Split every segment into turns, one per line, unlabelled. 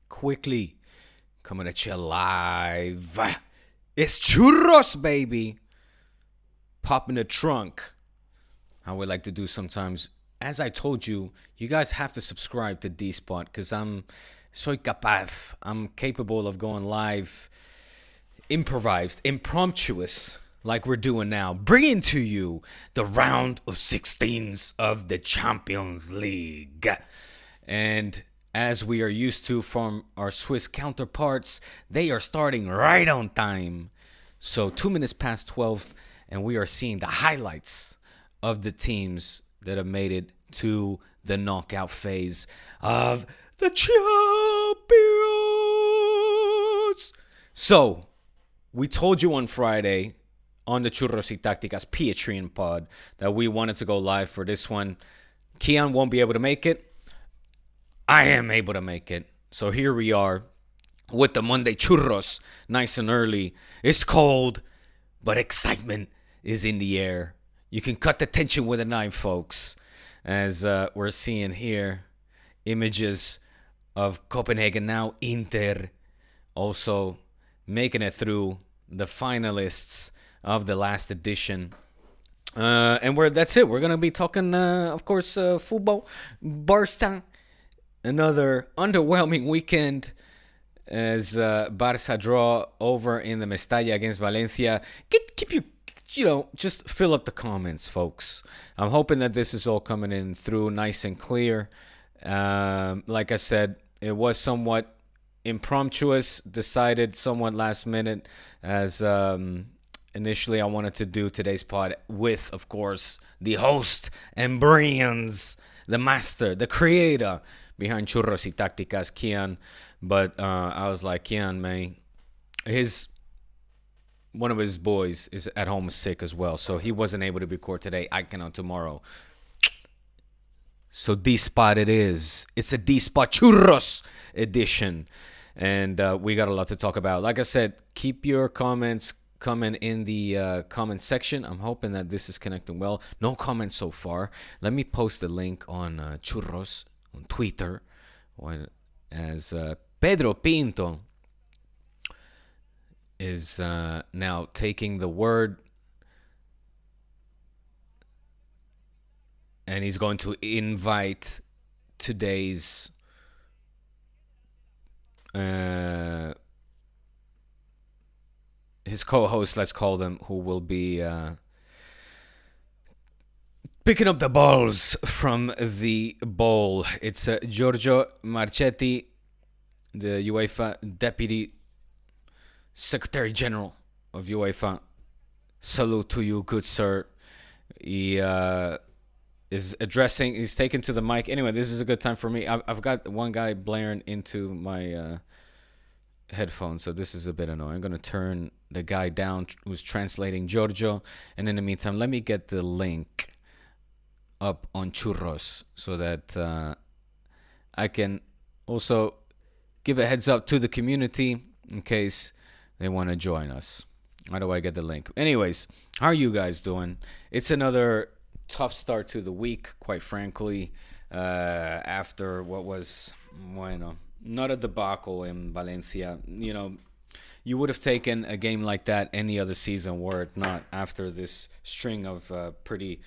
quickly coming at you live. It's churros, baby. Pop in the trunk. How we like to do sometimes. As I told you, you guys have to subscribe to D-Spot because soy capaz. I'm capable of going live, improvised, impromptuous, like we're doing now, bringing to you the round of 16s of the Champions League. And as we are used to from our Swiss counterparts, they are starting right on time. So 2 minutes past 12, and we are seeing the highlights of the teams that have made it to the knockout phase of the Champions. So, we told you on Friday on the Churros y Tácticas Patreon pod that we wanted to go live for this one. Kian won't be able to make it. I am able to make it. So here we are with the Monday Churros, nice and early. It's cold, but excitement is in the air. You can cut the tension with a knife, folks, as we're seeing here images of Copenhagen, now Inter, also making it through the finalists of the last edition. And that's it. We're going to be talking, of course, football. Barça, another underwhelming weekend as Barça draw over in the Mestalla against Valencia. Keep your, just fill up the comments, folks. I'm hoping that this is all coming in through nice and clear. Like I said, it was somewhat impromptuous, decided somewhat last minute, as initially I wanted to do today's pod with, of course, the host and brains, the master, the creator behind Churros y Tácticas, Kian. But I was like, Kian, man, one of his boys is at home sick as well, so he wasn't able to record today. I can on tomorrow. So D-Spot it is. It's a D-Spot Churros edition. And we got a lot to talk about. Like I said, keep your comments coming in the comment section. I'm hoping that this is connecting well. No comments so far. Let me post the link on Churros on Twitter. As Pedro Pinto is now taking the word, and he's going to invite today's his co-host, let's call them, who will be picking up the balls from the bowl. It's Giorgio Marchetti, the UEFA Deputy Secretary General of UEFA. Salute to you, good sir. He is addressing, he's taken to the mic. Anyway, this is a good time for me. I've got one guy blaring into my headphones, so this is a bit annoying. I'm going to turn the guy down who's translating Giorgio. And in the meantime, let me get the link up on Churros so that I can also give a heads up to the community in case they want to join us. How do I get the link? Anyways, how are you guys doing? It's another tough start to the week, quite frankly, after what was, not a debacle in Valencia. You would have taken a game like that any other season were it not after this string of pretty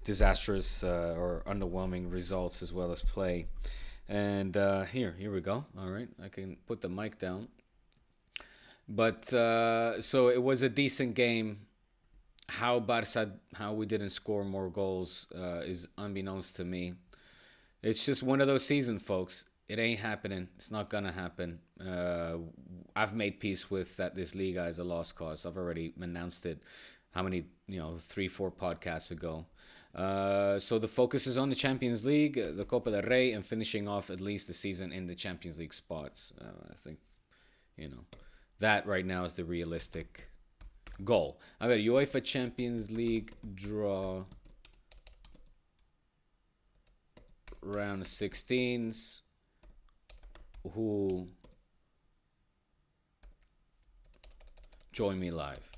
disastrous or underwhelming results as well as play. And here we go. All right, I can put the mic down. But so it was a decent game. How we didn't score more goals is unbeknownst to me. It's just one of those seasons, folks. It ain't happening. It's not gonna happen. I've made peace with that this Liga is a lost cause. I've already announced it. How many, 3-4 podcasts ago. So the focus is on the Champions League, the Copa del Rey, and finishing off at least the season in the Champions League spots. I think, that right now is the realistic goal. I got UEFA Champions League draw round of 16s. Who join me live?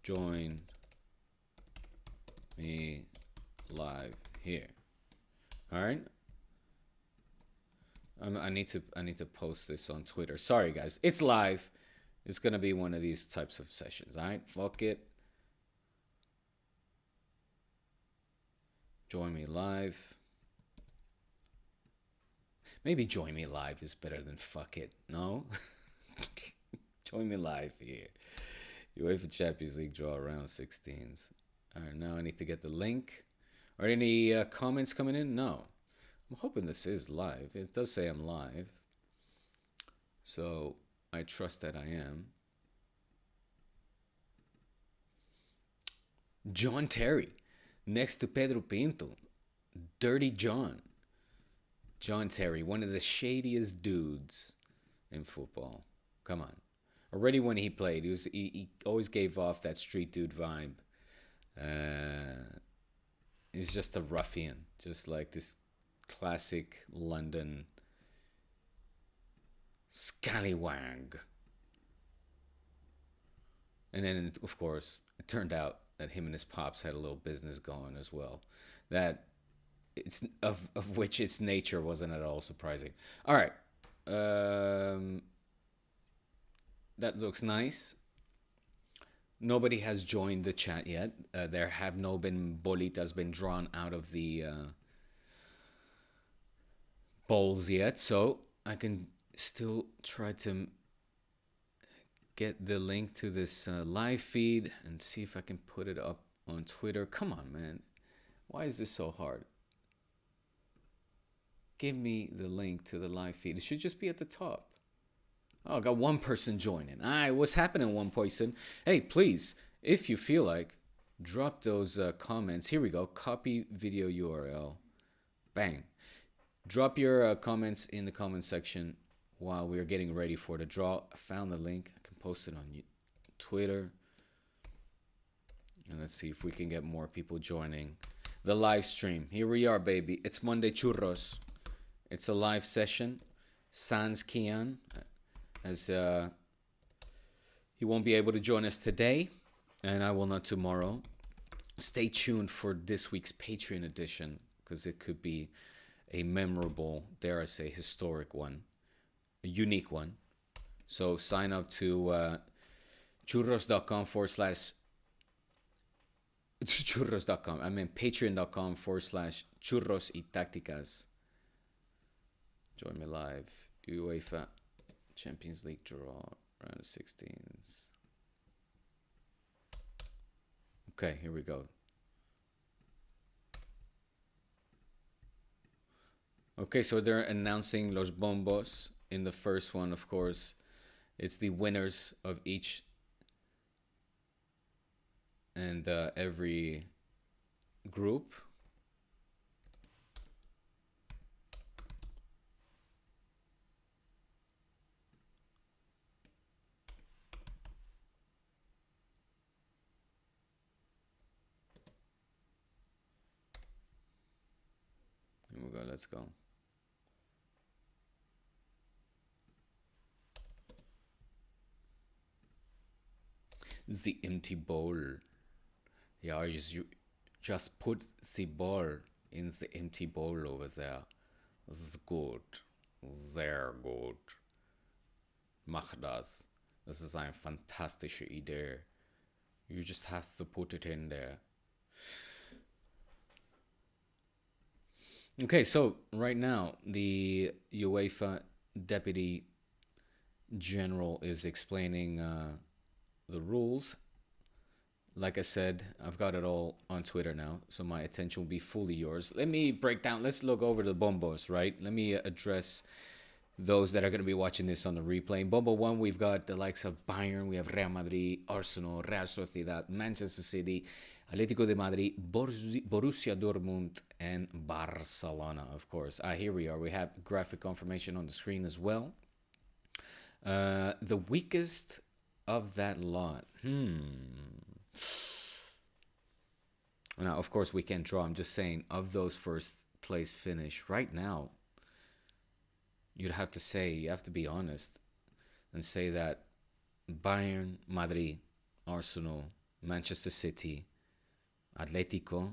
Join me live here. All right. I need to post this on Twitter. Sorry, guys. It's live. It's gonna be one of these types of sessions. All right, fuck it. Join me live. Maybe join me live is better than fuck it. No? Join me live here. UEFA Champions League draw round 16s. All right, now I need to get the link. Are any comments coming in? No. I'm hoping this is live. It does say I'm live. So I trust that I am. John Terry next to Pedro Pinto. Dirty John. John Terry, one of the shadiest dudes in football. Come on. Already when he played, he always gave off that street dude vibe. He's just a ruffian, just like this classic London scallywag. And then, of course, it turned out that him and his pops had a little business going as well. That it's of which its nature wasn't at all surprising. All right, that looks nice. Nobody has joined the chat yet. There have no been bolitas been drawn out of the bowls yet, so I can still try to get the link to this live feed and see if I can put it up on Twitter. Come on, man. Why is this so hard? Give me the link to the live feed. It should just be at the top. Oh, I got one person joining. All right, what's happening, one person? Hey, please, if you feel like, drop those comments. Here we go. Copy video URL. Bang. Drop your comments in the comment section while we're getting ready for the draw. I found the link. I can post it on Twitter. And let's see if we can get more people joining the live stream. Here we are, baby. It's Monday Churros. It's a live session. Sans Kian, as he won't be able to join us today, and I will not tomorrow. Stay tuned for this week's Patreon edition, because it could be a memorable, dare I say, historic one, a unique one. So sign up to churros.com / churros.com. I mean patreon.com / churros y tácticas. Join me live. UEFA Champions League draw round of 16s. Okay, here we go. Okay, so they're announcing los bombos. In the first one, of course, it's the winners of each and every group. Here we go, let's go. The empty bowl. Yeah, you just put the ball in the empty bowl over there. This is good. Sehr gut. Mach das. Das ist eine fantastische Idee. You just have to put it in there. Okay, so right now, the UEFA Deputy General is explaining the rules. Like I said, I've got it all on Twitter now, so my attention will be fully yours. Let me break down. Let's look over the bombos, right? Let me address those that are going to be watching this on the replay. In Bombo 1, we've got the likes of Bayern, we have Real Madrid, Arsenal, Real Sociedad, Manchester City, Atletico de Madrid, Borussia Dortmund, and Barcelona, of course. Here we are. We have graphic confirmation on the screen as well. The weakest of that lot. Now, of course, we can't draw. I'm just saying, of those first place finish, right now, you'd have to say, you have to be honest and say that Bayern, Madrid, Arsenal, Manchester City, Atletico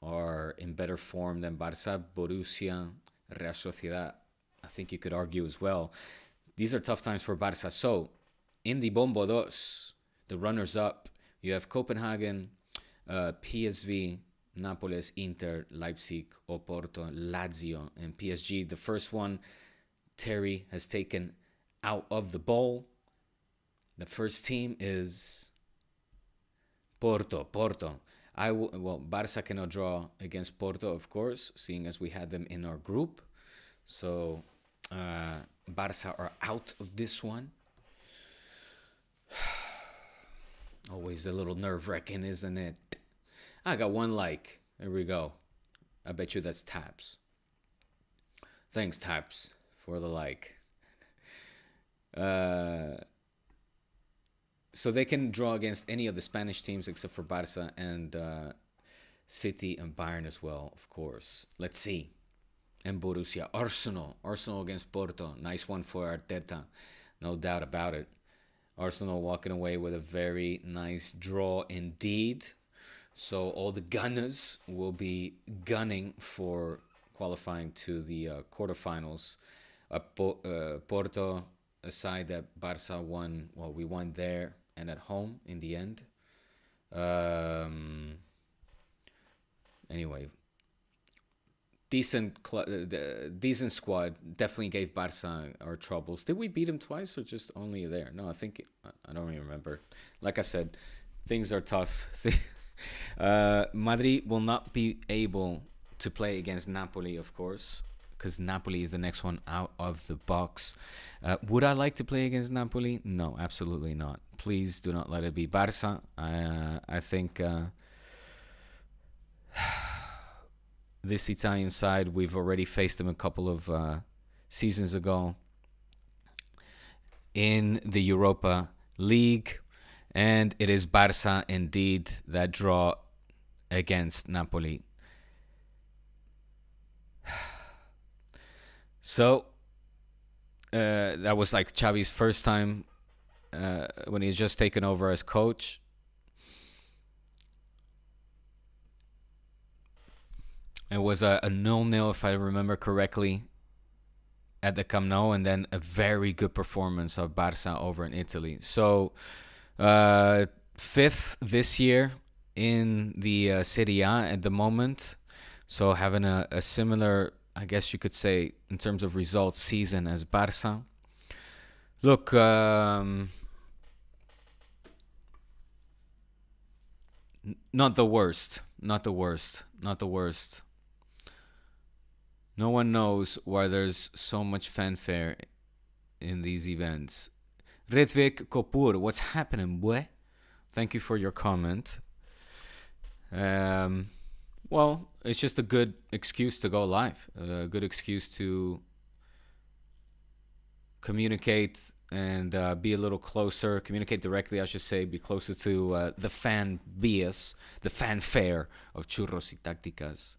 are in better form than Barça, Borussia, Real Sociedad, I think you could argue as well. These are tough times for Barça. So, in the Bombo Dos, the runners-up, you have Copenhagen, PSV, Nápoles, Inter, Leipzig, Oporto, Lazio, and PSG. The first one, Terry has taken out of the bowl. The first team is Porto. Barça cannot draw against Porto, of course, seeing as we had them in our group. So, Barça are out of this one. Always a little nerve-wracking, isn't it? I got one like. There we go. I bet you that's Taps. Thanks, Taps, for the like. So they can draw against any of the Spanish teams except for Barça and City and Bayern as well, of course. Let's see. And Borussia. Arsenal against Porto. Nice one for Arteta. No doubt about it. Arsenal walking away with a very nice draw indeed. So all the Gunners will be gunning for qualifying to the quarterfinals. Porto, a side that Barça won. Well, we won there and at home in the end. Anyway, decent squad. Definitely gave Barça our troubles. Did we beat them twice or just only there? No, I don't even remember. Like I said, things are tough. Madrid will not be able to play against Napoli, of course, because Napoli is the next one out of the box. Would I like to play against Napoli? No, absolutely not. Please do not let it be Barça. I think this Italian side, we've already faced them a couple of seasons ago in the Europa League. And it is Barça, indeed, that draw against Napoli. So, that was like Xavi's first time when he's just taken over as coach. It was a 0-0, if I remember correctly, at the Camp Nou, and then a very good performance of Barça over in Italy. So, fifth this year in the Serie A at the moment. So having a similar, I guess you could say, in terms of results, season as Barça. Look, not the worst. No one knows why there's so much fanfare in these events. Redvik Kopur, what's happening, boy? Thank you for your comment. Well, it's just a good excuse to go live. A good excuse to communicate and be a little closer. Communicate directly, I should say. Be closer to the fan bias, the fanfare of Churros y Tácticas.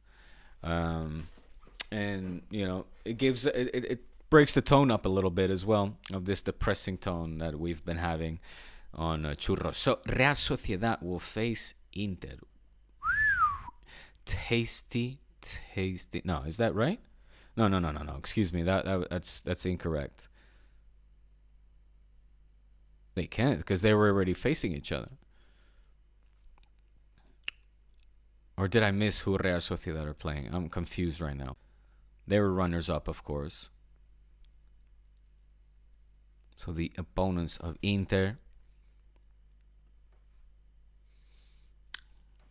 And, you know, it gives... It breaks the tone up a little bit as well of this depressing tone that we've been having on Churros. So Real Sociedad will face Inter. Tasty. No, is that right? No. Excuse me. That's incorrect. They can't because they were already facing each other. Or did I miss who Real Sociedad are playing? I'm confused right now. They were runners up, of course. So the opponents of Inter.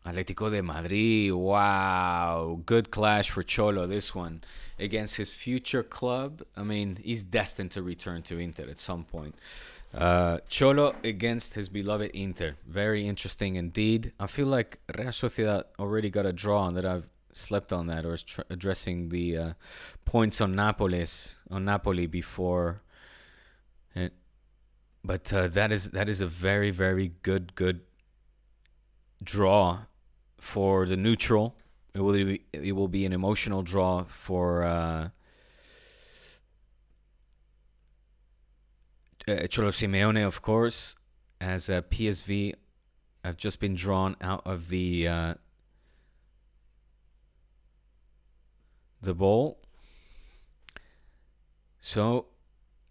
Atlético de Madrid. Wow. Good clash for Cholo, this one. Against his future club. I mean, he's destined to return to Inter at some point. Cholo against his beloved Inter. Very interesting indeed. I feel like Real Sociedad already got a draw and that I've slept on that, or is addressing the points on Napoli before. But that is a very, very good draw for the neutral. It will be an emotional draw for Cholo Simeone, of course, as PSV have just been drawn out of the bowl. So,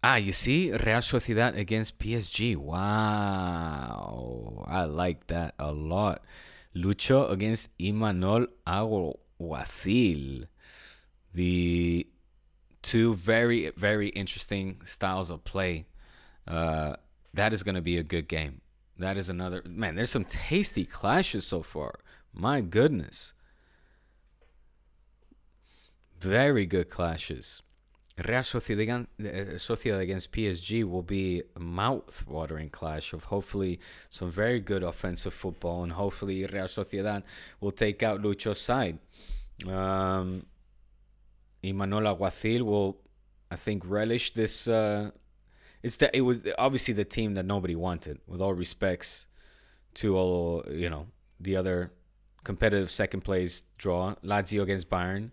you see, Real Sociedad against PSG. Wow, I like that a lot. Lucho against Imanol Alguacil. The two very, very interesting styles of play. Uh, that is going to be a good game. That is another man. There's some tasty clashes so far. My goodness, very good clashes. Real Sociedad against PSG will be a mouth-watering clash of hopefully some very good offensive football, and hopefully Real Sociedad will take out Lucho's side. Imanol Alguacil will, I think, relish this. It was obviously the team that nobody wanted. With all respects to all the other competitive second place draw, Lazio against Bayern,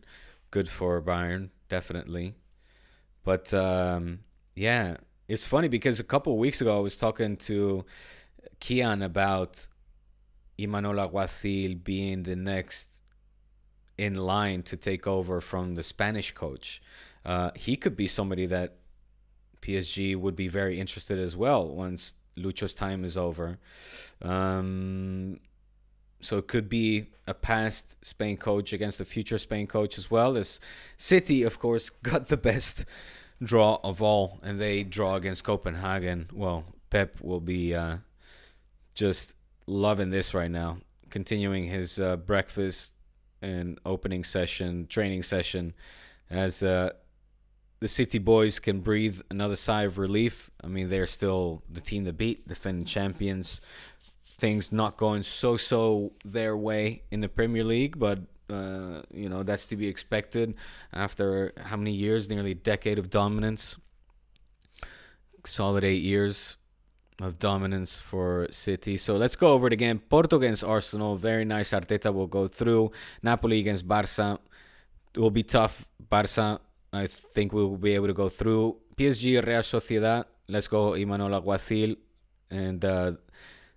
good for Bayern definitely. But yeah, it's funny because a couple of weeks ago I was talking to Kian about Imanol Alguacil being the next in line to take over from the Spanish coach. He could be somebody that PSG would be very interested as well once Lucho's time is over. So it could be a past Spain coach against a future Spain coach as well. As City, of course, got the best draw of all, and they draw against Copenhagen. Well, Pep will be just loving this right now, continuing his breakfast and opening session, training session, as the City boys can breathe another sigh of relief. I mean, they're still the team to beat, defending champions. Things not going so their way in the Premier League, but that's to be expected after how many years? Nearly a decade of dominance. Solid 8 years of dominance for City. So let's go over it again. Porto against Arsenal. Very nice. Arteta will go through. Napoli against Barça. It will be tough. Barça, I think we will be able to go through. PSG, Real Sociedad. Let's go Imanol Alguacil. And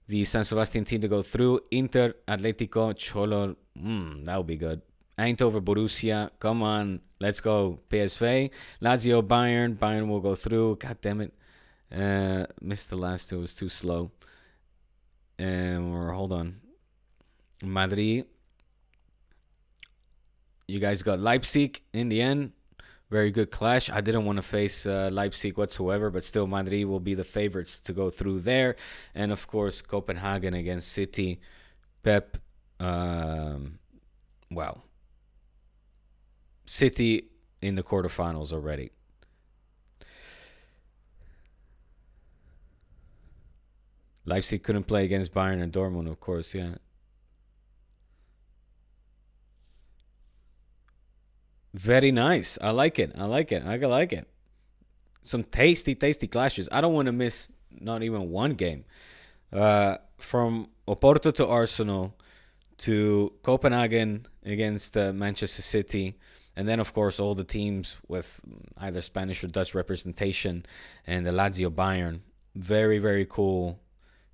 the San Sebastian team to go through. Inter, Atletico, Cholo. That would be good. Eindhoven, Borussia. Come on. Let's go. PSV. Lazio, Bayern. Bayern will go through. God damn it. Missed the last two. It was too slow. Hold on. Madrid. You guys got Leipzig in the end. Very good clash. I didn't want to face Leipzig whatsoever, but still Madrid will be the favorites to go through there. And of course, Copenhagen against City. Pep. Wow. City in the quarterfinals already. Leipzig couldn't play against Bayern and Dortmund, of course, yeah. Very nice. I like it. I like it. Some tasty clashes. I don't want to miss not even one game. From Oporto to Arsenal to Copenhagen against Manchester City. And then, of course, all the teams with either Spanish or Dutch representation and the Lazio Bayern. Very, very cool.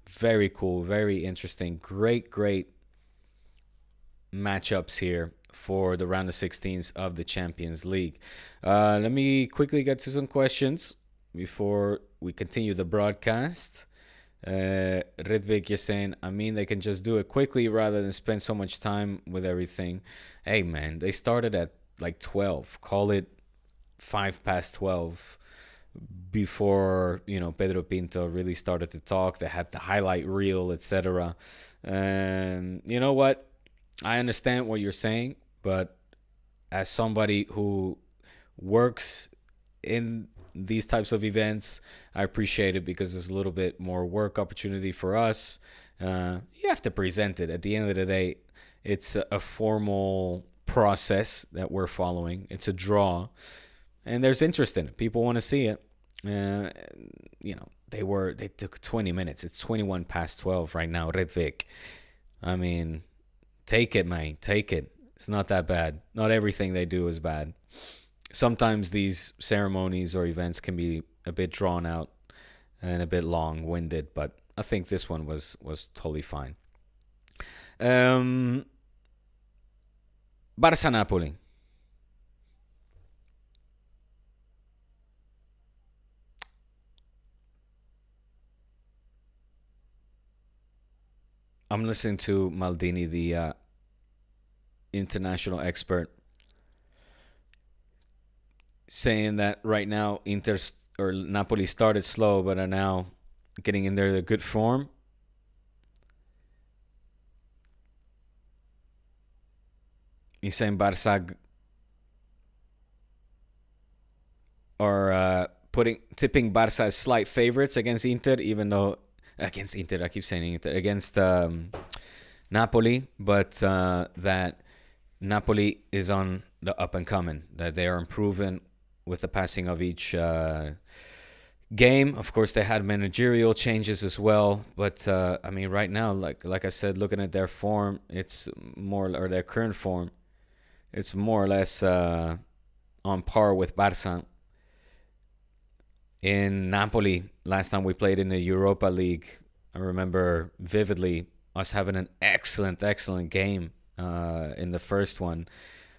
Very cool. Very interesting. Great matchups here for the round of 16s of the Champions League. Let me quickly get to some questions before we continue the broadcast. Ridvik, you're saying, I mean, they can just do it quickly rather than spend so much time with everything. Hey, man, they started at like 12. Call it 12 before, Pedro Pinto really started to talk. They had the highlight reel, etc. And you know what? I understand what you're saying, but as somebody who works in these types of events, I appreciate it because it's a little bit more work opportunity for us. You have to present it. At the end of the day, it's a formal process that we're following. It's a draw, and there's interest in it. People want to see it. They took 20 minutes. It's 21 past 12 right now. Redvik. I mean, take it, man. Take it. It's not that bad. Not everything they do is bad. Sometimes these ceremonies or events can be a bit drawn out and a bit long-winded, but I think this one was totally fine. Barça Napoli. I'm listening to Maldini, the international expert, saying that right now Inter or Napoli started slow, but are now getting in their good form. He's saying Barça are tipping Barça as slight favorites against Inter, even though against Inter, I keep saying Inter, against Napoli, but that Napoli is on the up and coming, that they are improving with the passing of each game. Of course, they had managerial changes as well, but I mean, right now, like I said, looking at their form, it's or their current form, it's more or less on par with Barça. In Napoli, last time we played in the Europa League, I remember vividly us having an excellent game in the first one,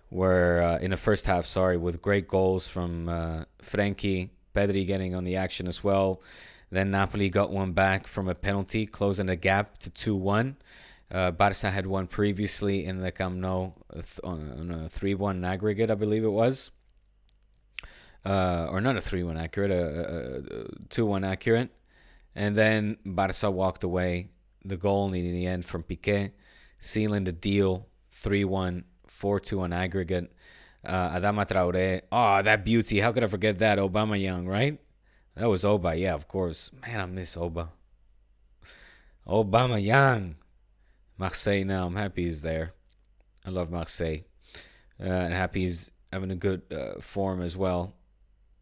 where in the first half, with great goals from Frenkie, Pedri getting on the action as well. Then Napoli got one back from a penalty, closing the gap to 2-1. Barça had one previously in the Camp Nou on a 3-1 aggregate, I believe it was. Or not a 3-1 accurate, a 2-1 accurate. And then Barça walked away. The goal in the end from Piqué, sealing the deal, 3-1, 4-2 on aggregate. Adama Traoré, that beauty. How could I forget that? Aubameyang, right? That was Oba, yeah, of course. Man, I miss Oba. Aubameyang. Marseille now, I'm happy he's there. I love Marseille. And happy he's having a good form as well.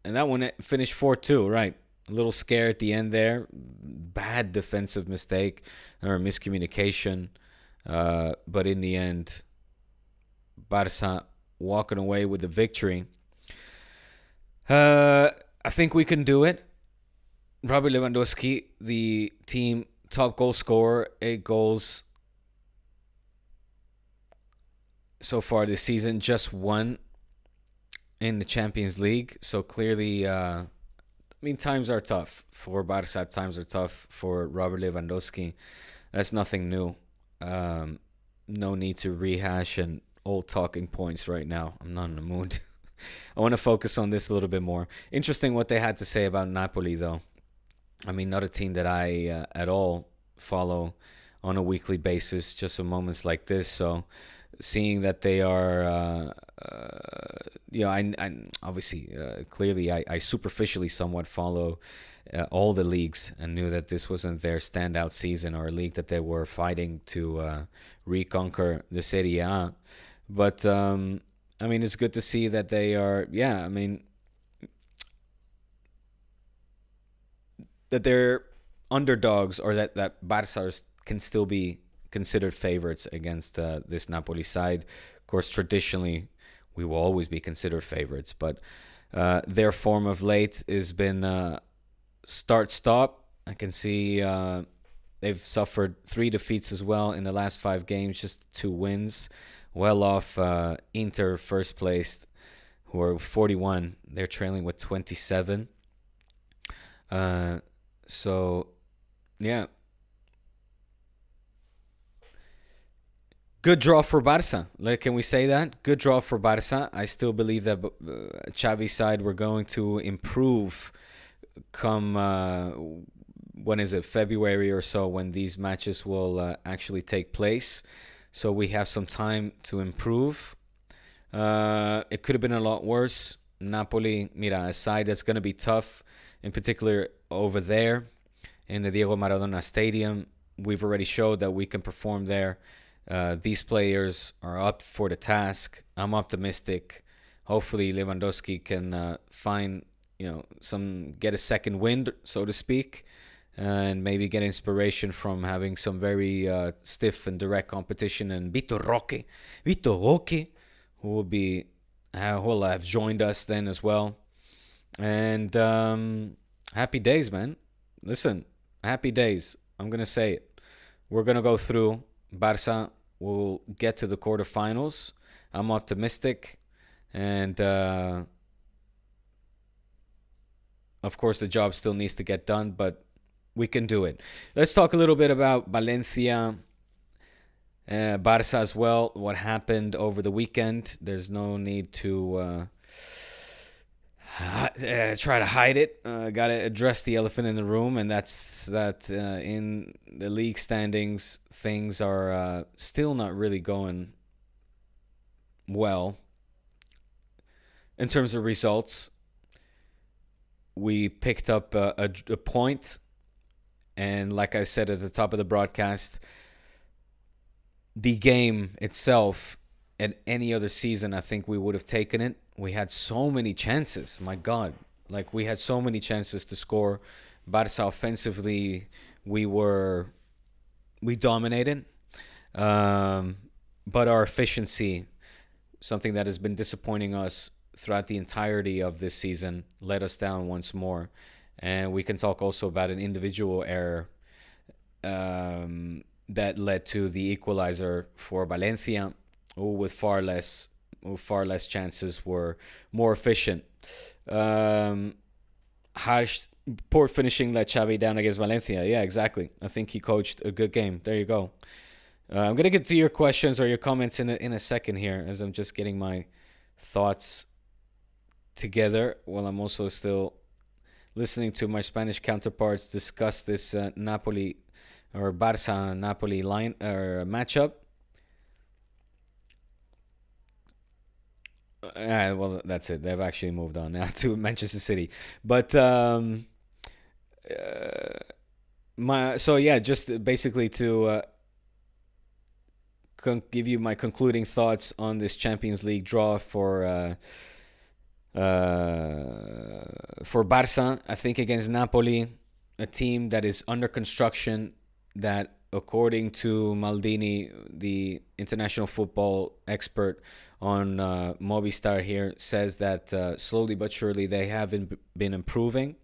And that one finished 4-2, right? A little scare at the end there. Bad defensive mistake or miscommunication. But in the end, Barça walking away with the victory. I think we can do it. Robert Lewandowski, the team top goal scorer, 8 goals so far this season, just 1 in the Champions League. So clearly, times are tough for Barça. Times are tough for Robert Lewandowski. That's nothing new. No need to rehash and old talking points right now. I'm not in the mood. I want to focus on this a little bit more. Interesting what they had to say about Napoli, though. I mean, not a team that I at all follow on a weekly basis, just in moments like this. So seeing that they are, I obviously, clearly, I superficially somewhat follow all the leagues and knew that this wasn't their standout season or a league that they were fighting to reconquer the Serie A. But, it's good to see that they are, that they're underdogs, or that Barça can still be considered favorites against this Napoli side. Of course, traditionally, we will always be considered favorites, but their form of late has been start-stop. I can see they've suffered 3 defeats as well in the last 5 games, just 2 wins. Well off Inter, first placed, who are 41. They're trailing with 27. So, yeah. Good draw for Barça. Can we say that? Good draw for Barça. I still believe that Xavi's side were going to improve come, when is it, February or so, when these matches will actually take place. So we have some time to improve. It could have been a lot worse. Napoli, a side that's going to be tough, in particular over there in the Diego Maradona Stadium. We've already showed that we can perform there. These players are up for the task. I'm optimistic. Hopefully Lewandowski can find, get a second wind, so to speak, and maybe get inspiration from having some very stiff and direct competition. And Vitor Roque, who will have joined us then as well. And happy days, man. Listen, happy days. I'm gonna say it. We're gonna go through. Barça will get to the quarterfinals. I'm optimistic. And, of course, the job still needs to get done, but we can do it. Let's talk a little bit about Valencia Barça as well. What happened over the weekend? There's no need to try to hide it. Got to address the elephant in the room, and that's that in the league standings, things are still not really going well in terms of results. We picked up a point, and like I said at the top of the broadcast, the game itself, at any other season, I think we would have taken it. We had so many chances. My God. Like, we had so many chances to score. Barça offensively, we dominated. But our efficiency, something that has been disappointing us throughout the entirety of this season, let us down once more. And we can talk also about an individual error that led to the equalizer for Valencia, who with far less chances were more efficient. Harsh, poor finishing let Xavi down against Valencia. Yeah, exactly. I think he coached a good game. There you go. I'm gonna get to your questions or your comments in a second here, as I'm just getting my thoughts together while I'm also still listening to my Spanish counterparts discuss this Napoli or Barça Napoli line or matchup. Well, that's it. They've actually moved on now to Manchester City. But just basically to give you my concluding thoughts on this Champions League draw for Barça. I think against Napoli, a team that is under construction, that according to Maldini, the international football expert on Movistar here, says that slowly but surely they have been improving.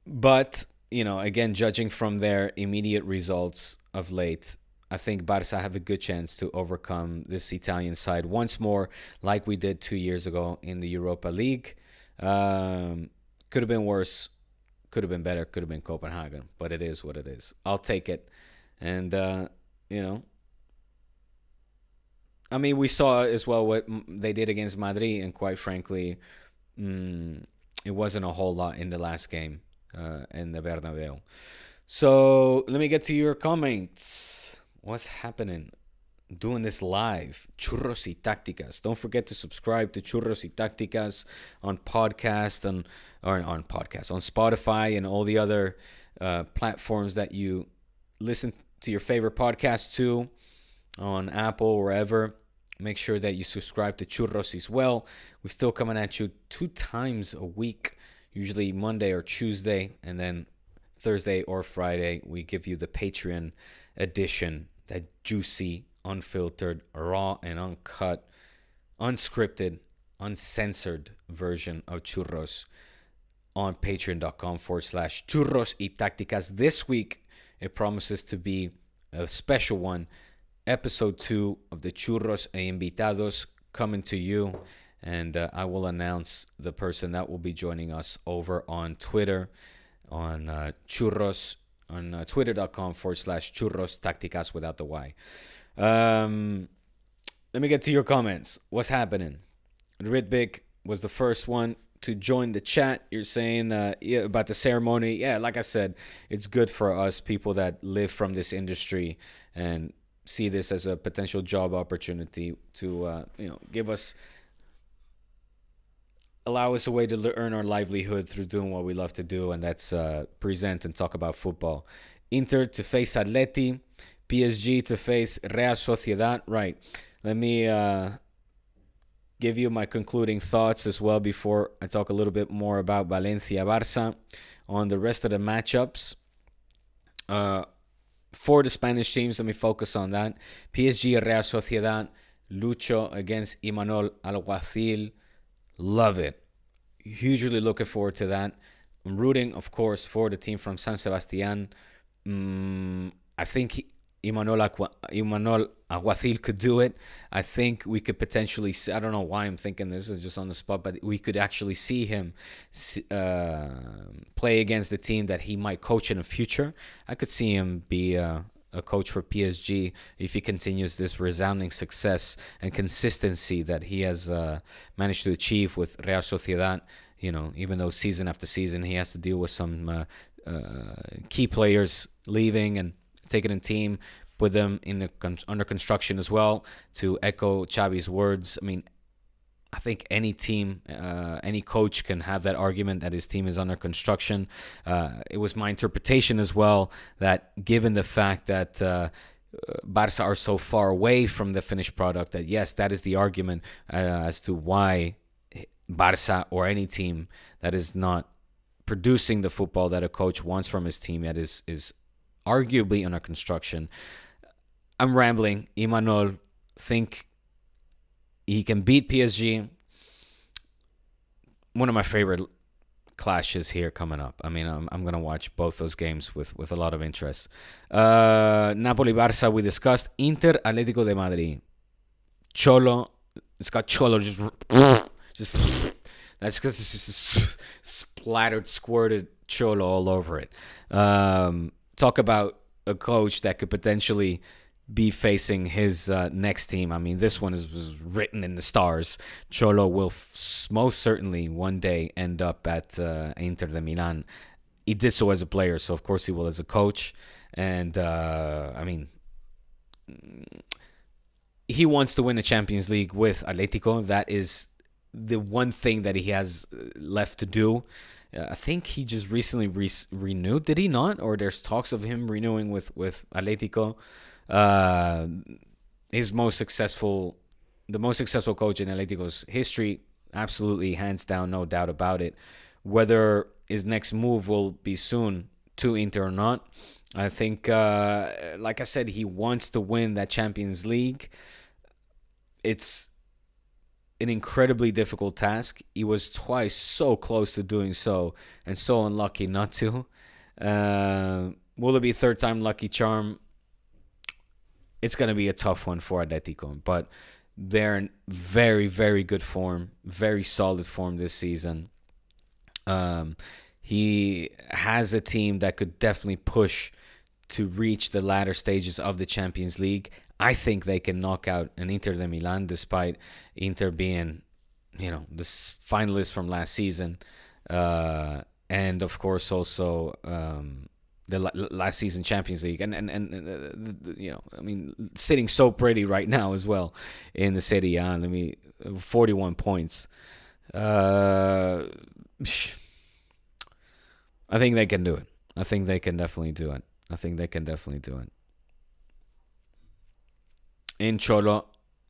But, again, judging from their immediate results of late, I think Barça have a good chance to overcome this Italian side once more, like we did 2 years ago in the Europa League. Could have been worse, could have been better, could have been Copenhagen, but it is what it is. I'll take it. And, I mean, we saw as well what they did against Madrid, and quite frankly, it wasn't a whole lot in the last game in the Bernabeu. So let me get to your comments. What's happening? Doing this live. Churros y Tácticas. Don't forget to subscribe to Churros y Tácticas on podcast on Spotify and all the other platforms that you listen to your favorite podcast to, on Apple, wherever. Make sure that you subscribe to Churros as well. We're still coming at you 2 times a week, usually Monday or Tuesday, and then Thursday or Friday we give you the Patreon edition, that juicy, unfiltered, raw and uncut, unscripted, uncensored version of Churros on patreon.com/Churros y Tácticas. This week, it promises to be a special one. Episode 2 of the Churros e Invitados coming to you. And I will announce the person that will be joining us over on Twitter, on Churros, on twitter.com/Churros Tácticas without the Y. Let me get to your comments. What's happening? Ritbik was the first one to join the chat. You're saying about the ceremony. Yeah, like I said, it's good for us people that live from this industry and see this as a potential job opportunity to allow us a way to earn our livelihood through doing what we love to do, and that's present and talk about football. Inter to face Atleti, PSG to face Real Sociedad. Right. Let me give you my concluding thoughts as well before I talk a little bit more about Valencia Barça on the rest of the matchups. For the Spanish teams, let me focus on that. PSG Real Sociedad, Lucho against Imanol Alguacil. Love it. Hugely looking forward to that. I'm rooting, of course, for the team from San Sebastián. I think Imanol Aguacil could do it. I think we could potentially see, I don't know why I'm thinking this is just on the spot, but we could actually see him play against the team that he might coach in the future. I could see him be a coach for PSG if he continues this resounding success and consistency that he has managed to achieve with Real Sociedad. Even though season after season he has to deal with some key players leaving and taking a team with them under construction as well. To echo Xavi's words, I mean, I think any team, any coach can have that argument that his team is under construction. It was my interpretation as well that given the fact that Barça are so far away from the finished product, that yes, that is the argument as to why Barça or any team that is not producing the football that a coach wants from his team that is arguably under construction. I'm rambling. Imanol think he can beat PSG. One of my favorite clashes here coming up. I mean, I'm going to watch both those games with a lot of interest. Napoli-Barça, we discussed. Inter-Atlético de Madrid. Cholo. It's got Cholo just that's because it's just splattered, squirted Cholo all over it. Talk about a coach that could potentially be facing his next team. I mean, this one was written in the stars. Cholo will most certainly one day end up at Inter de Milan. He did so as a player, so of course he will as a coach. And, I mean, he wants to win the Champions League with Atletico. That is the one thing that he has left to do. I think he just recently renewed. Did he not? Or there's talks of him renewing with Atletico. The most successful coach in Atletico's history. Absolutely, hands down, no doubt about it. Whether his next move will be soon to Inter or not, I think, like I said, he wants to win that Champions League. It's an incredibly difficult task. He was twice so close to doing so and so unlucky not to. Will it be third time lucky charm? It's going to be a tough one for Atletico, but they're in very, very good form, very solid form this season. He has a team that could definitely push to reach the latter stages of the Champions League. I think they can knock out an Inter de Milan, despite Inter being, the finalists from last season, and of course also the last season Champions League, and I mean, sitting so pretty right now as well in the Serie A. 41 points. I think they can do it. I think they can definitely do it. In Cholo,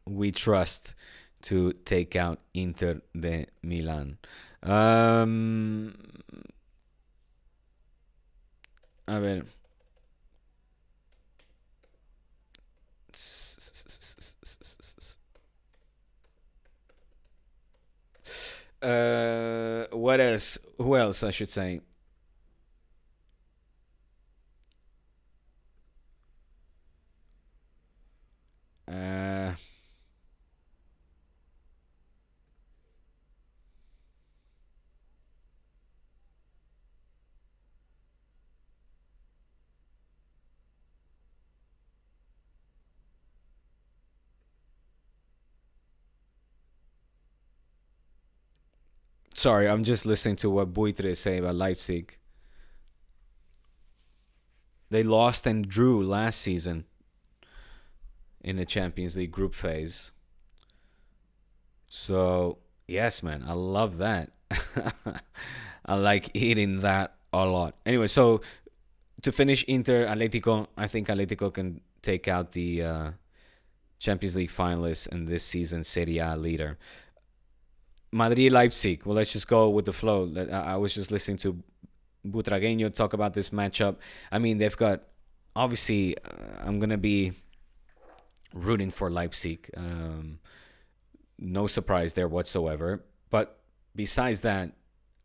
we trust to take out Inter de Milan. A ver. What else? Who else, I should say? Sorry, I'm just listening to what Buitre say about Leipzig. They lost and drew last season in the Champions League group phase. So, yes, man, I love that. I like eating that a lot. Anyway, so to finish Inter Atletico, I think Atletico can take out the Champions League finalists and this season's Serie A leader. Madrid Leipzig. Well, let's just go with the flow. I was just listening to Butragueño talk about this matchup. I mean, they've got, obviously, I'm going to be rooting for Leipzig. No surprise there whatsoever. But besides that,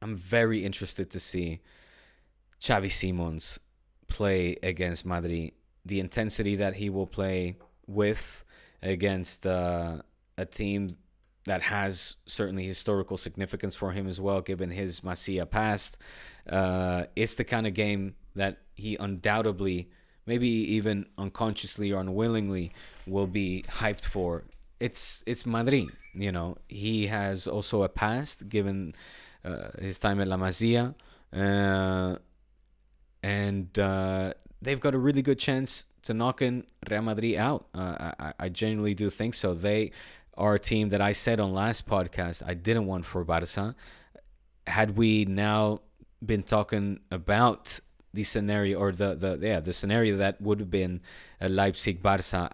I'm very interested to see Xavi Simons play against Madrid the intensity that he will play with against a team that has certainly historical significance for him as well, given his Masia past. It's the kind of game that he undoubtedly, maybe even unconsciously or unwillingly, will be hyped for. It's Madrid, you know. He has also a past, given his time at La Masia, and they've got a really good chance to knock in Real Madrid out. I genuinely do think so. They are a team that I said on last podcast I didn't want for Barça. Had we now been talking about the scenario, or the scenario that would have been a Leipzig Barça,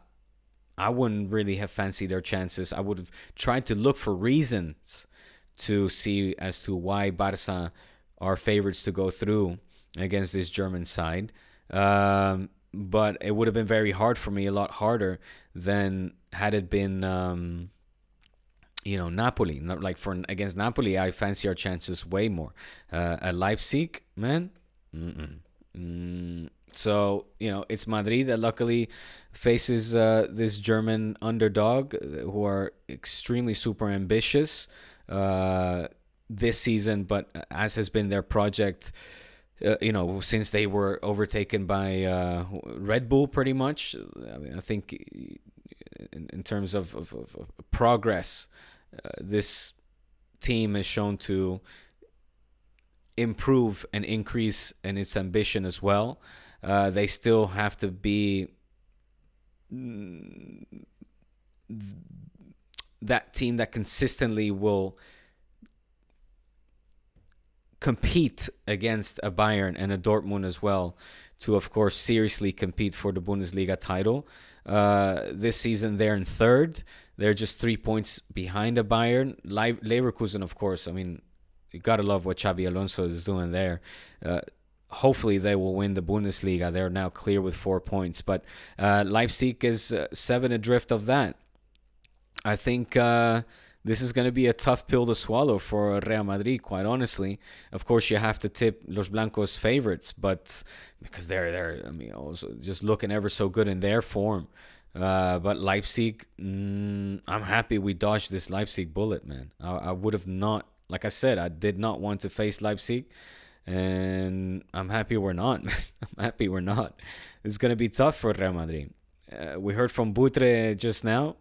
I wouldn't really have fancied their chances. I would have tried to look for reasons to see as to why Barça are favorites to go through against this German side. But it would have been very hard for me, a lot harder than had it been, Napoli. Not like against Napoli, I fancy our chances way more. At Leipzig, man, So, it's Madrid that luckily faces this German underdog who are extremely super ambitious this season, but as has been their project, since they were overtaken by Red Bull, pretty much. I mean, I think in terms of progress, this team is shown to improve and increase in its ambition as well. They still have to be that team that consistently will compete against a Bayern and a Dortmund as well, to of course seriously compete for the Bundesliga title. This season they're in third. They're just 3 points behind a Bayern. Leverkusen, of course, I mean, you gotta love what Xabi Alonso is doing there. Hopefully they will win the Bundesliga. They're now clear with 4 points, but Leipzig is 7 adrift of that. I think this is going to be a tough pill to swallow for Real Madrid, quite honestly. Of course, you have to tip Los Blancos favorites, but because they're also just looking ever so good in their form. But Leipzig, I'm happy we dodged this Leipzig bullet, man. I would have not, like I said, I did not want to face Leipzig, and I'm happy we're not. I'm happy we're not. It's going to be tough for Real Madrid. We heard from Butre just now,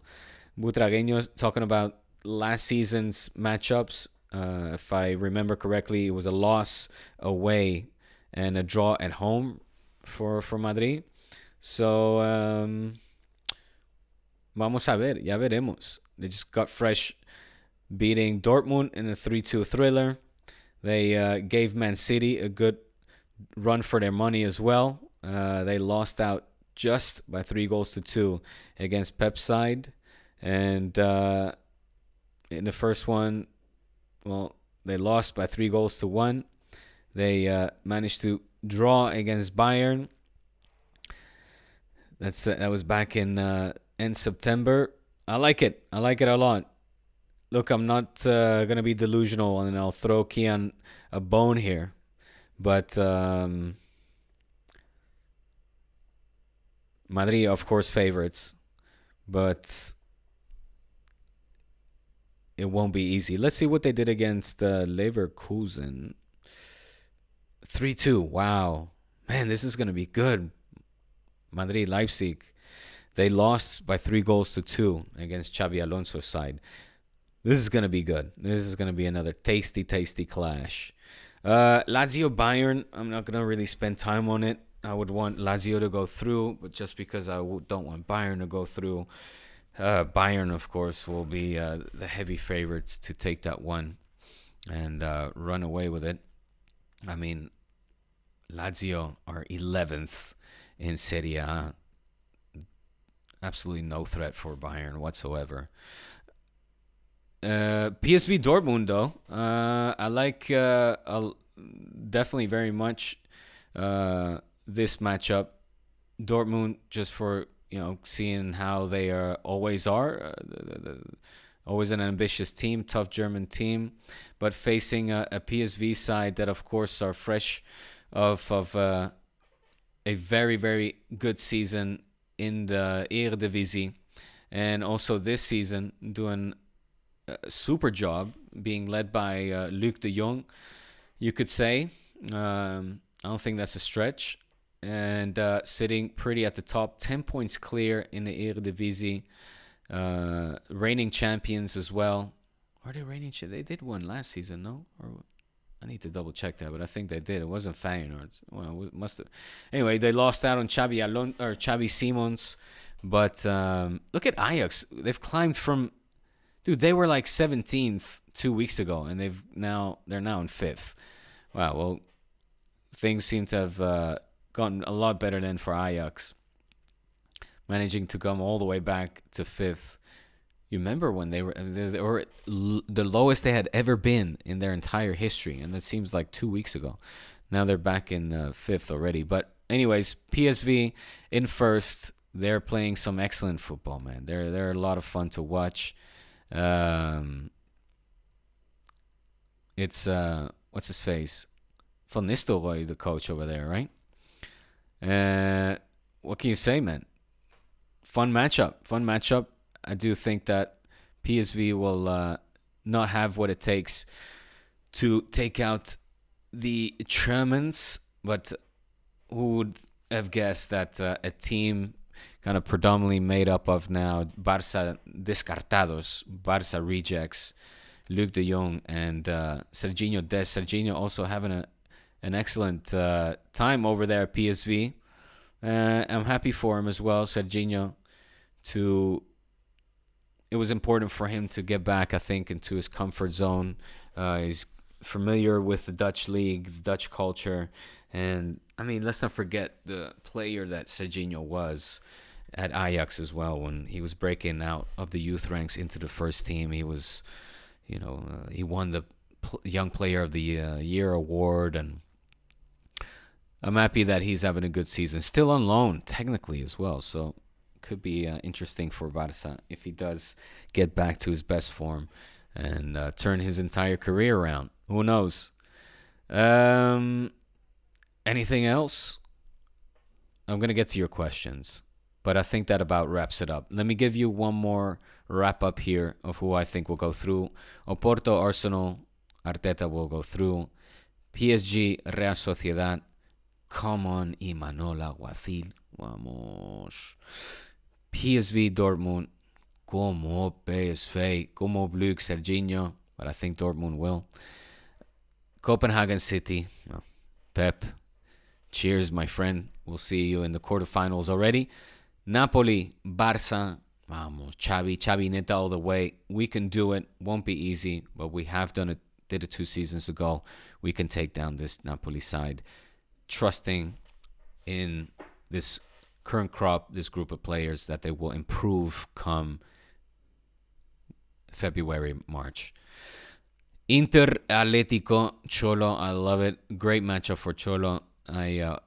Butragueño, talking about last season's matchups. If I remember correctly, it was a loss away and a draw at home for Madrid. So, vamos a ver, ya veremos. They just got fresh, beating Dortmund in a 3-2 thriller. They gave Man City a good run for their money as well. They lost out just by 3-2 against Pep's side. And in the first one, well, they lost by 3-1. They managed to draw against Bayern. That was back in end September. I like it. I like it a lot. Look, I'm not going to be delusional, and I'll throw Kian a bone here. But Madrid, of course, favorites. But it won't be easy. Let's see what they did against Leverkusen. 3-2. Wow. Man, this is going to be good. Madrid, Leipzig. They lost by 3-2 against Xabi Alonso's side. This is going to be good. This is going to be another tasty, tasty clash. Lazio Bayern, I'm not going to really spend time on it. I would want Lazio to go through, but just because I don't want Bayern to go through, Bayern, of course, will be the heavy favorites to take that one and run away with it. I mean, Lazio are 11th in Serie A. Absolutely no threat for Bayern whatsoever. PSV Dortmund, though. I like definitely very much this matchup. Dortmund, just for seeing how they always are. Always an ambitious team, tough German team, but facing a PSV side that, of course, are fresh of a very, very good season in the Eredivisie. And also this season, doing a super job, being led by Luc de Jong, you could say. I don't think that's a stretch. And sitting pretty at the top, 10 points clear in the Eredivisie. Reigning champions as well. Are they reigning? They did one last season, no? Or I need to double check that, but I think they did. It wasn't Feyenoord. Well, it must have. Anyway, they lost out on Xavi Simons, but look at Ajax. They've climbed from, dude. They were like 17th 2 weeks ago, and they're now in 5th. Wow. Well, things seem to have gotten a lot better than for Ajax, managing to come all the way back to 5th. You remember when they were the lowest they had ever been in their entire history, and that seems like 2 weeks ago. Now they're back in 5th already. But anyways, PSV in 1st. They're playing some excellent football, man. They're a lot of fun to watch. It's what's his face? Van Nistelrooy, the coach over there, right? What can you say, man? Fun matchup. I do think that PSV will not have what it takes to take out the Germans, but who would have guessed that a team kind of predominantly made up of now Barça descartados, Barça rejects, Luc de Jong and Serginho Dest. Serginho also having an excellent time over there at PSV. I'm happy for him as well, Serginho. It was important for him to get back, I think, into his comfort zone. He's familiar with the Dutch league, the Dutch culture. And, I mean, let's not forget the player that Serginho was at Ajax as well. When he was breaking out of the youth ranks into the first team, he was, he won the Young Player of the Year award. And I'm happy that he's having a good season. Still on loan, technically, as well. So could be interesting for Barça if he does get back to his best form and turn his entire career around. Who knows? Anything else? I'm going to get to your questions, but I think that about wraps it up. Let me give you one more wrap up here of who I think will go through. Oporto, Arsenal, Arteta will go through. PSG, Real Sociedad. Come on, Imanol Alguacil. Vamos. PSV, Dortmund. Como PSV. Como Luke, Serginho. But I think Dortmund will. Copenhagen City. Oh, Pep. Cheers, my friend. We'll see you in the quarterfinals already. Napoli, Barça. Vamos, Xavi Neta all the way. We can do it. Won't be easy, but we have done it. Did it 2 seasons ago. We can take down this Napoli side. Trusting in this current crop, this group of players, that they will improve come February, March. Inter, Atletico, Cholo. I love it. Great matchup for Cholo. I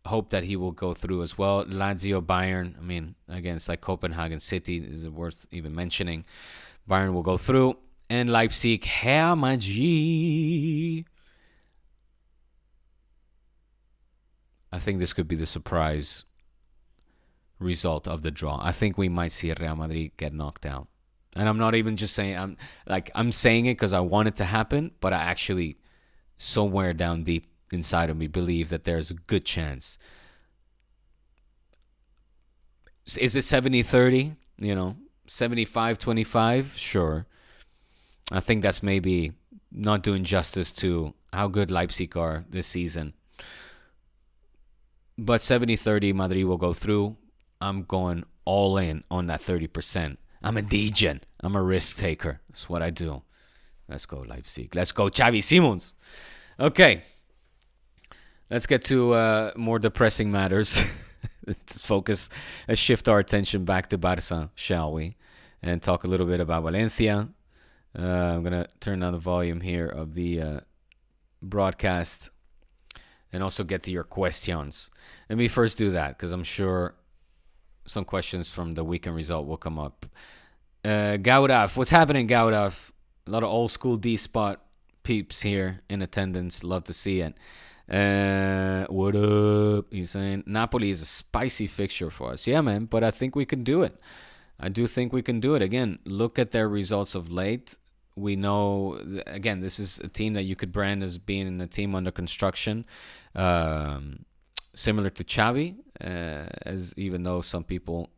hope that he will go through as well. Lazio, Bayern. I mean, again, it's like Copenhagen City. Is it worth even mentioning? Bayern will go through. And Leipzig, Herr Magie. I think this could be the surprise result of the draw. I think we might see Real Madrid get knocked out. And I'm not even just saying, I'm saying it because I want it to happen, but I actually, somewhere down deep inside of me, believe that there's a good chance. Is it 70-30? 75-25? Sure. I think that's maybe not doing justice to how good Leipzig are this season. But 70-30, Madrid will go through. I'm going all in on that 30%. I'm a degen. I'm a risk taker. That's what I do. Let's go, Leipzig. Let's go, Xavi Simons. Okay. Let's get to more depressing matters. Let's shift our attention back to Barça, shall we? And talk a little bit about Valencia. I'm going to turn down the volume here of the broadcast and also get to your questions. Let me first do that because I'm sure some questions from the weekend result will come up. Gaudaf, what's happening, Gaudaf? A lot of old school D-spot peeps here in attendance. Love to see it. What up? He's saying Napoli is a spicy fixture for us. Yeah, man, but I think we can do it. I do think we can do it. Again, look at their results of late. We know, again, this is a team that you could brand as being a team under construction, similar to Xavi, as even though some people,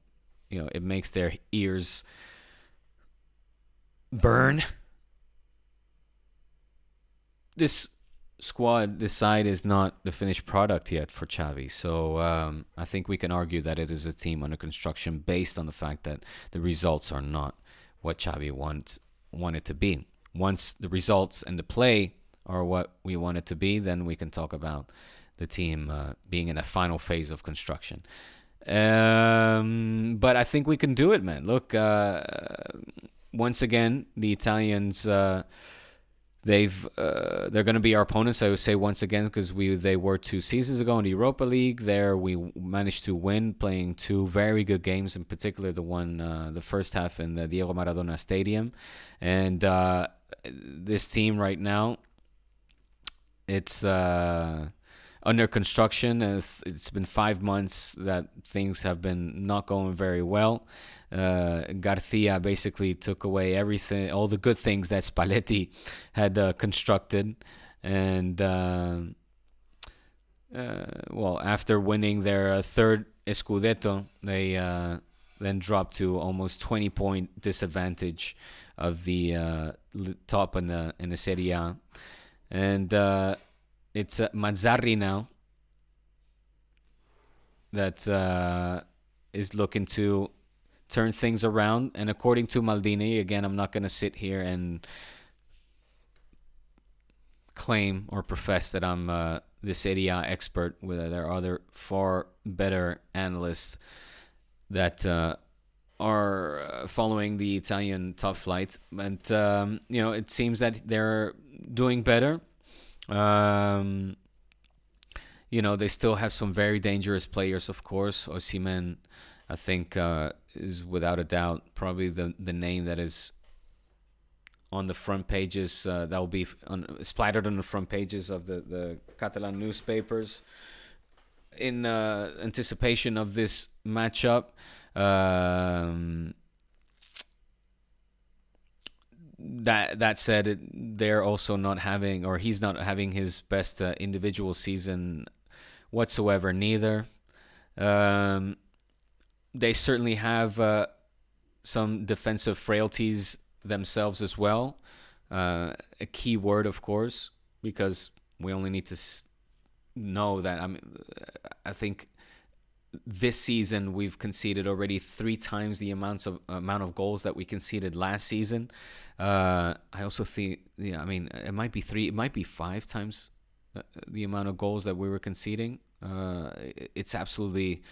it makes their ears burn. This squad, this side is not the finished product yet for Xavi. So I think we can argue that it is a team under construction based on the fact that the results are not what Xavi want it to be. Once the results and the play are what we want it to be, then we can talk about the team being in a final phase of construction. But I think we can do it, man. Look, once again, the Italians, they're going to be our opponents. I would say once again because they were 2 seasons ago in the Europa League. There we managed to win, playing 2 very good games. In particular, the first half in the Diego Maradona Stadium, and this team right now, it's under construction. It's been 5 months that things have been not going very well. Garcia basically took away everything, all the good things that Spalletti had constructed. And, after winning their third Scudetto, they then dropped to almost 20-point disadvantage of the top in the Serie A. And it's Mazzarri now that is looking to turn things around. And according to Maldini, again, I'm not going to sit here and claim or profess that I'm the Serie A expert. There are other far better analysts that are following the Italian top flight. And, it seems that they're doing better. They still have some very dangerous players, of course. Osimhen, I think, is without a doubt probably the name that is on the front pages, that will be splattered on the front pages of the Catalan newspapers in anticipation of this matchup. That said, they're also not having, or he's not having his best individual season whatsoever neither. They certainly have some defensive frailties themselves as well. A key word, of course, because we only need to know that. I think this season we've conceded already 3 times the amount of goals that we conceded last season. I also think, it might be 3, it might be 5 times the amount of goals that we were conceding. It's absolutely,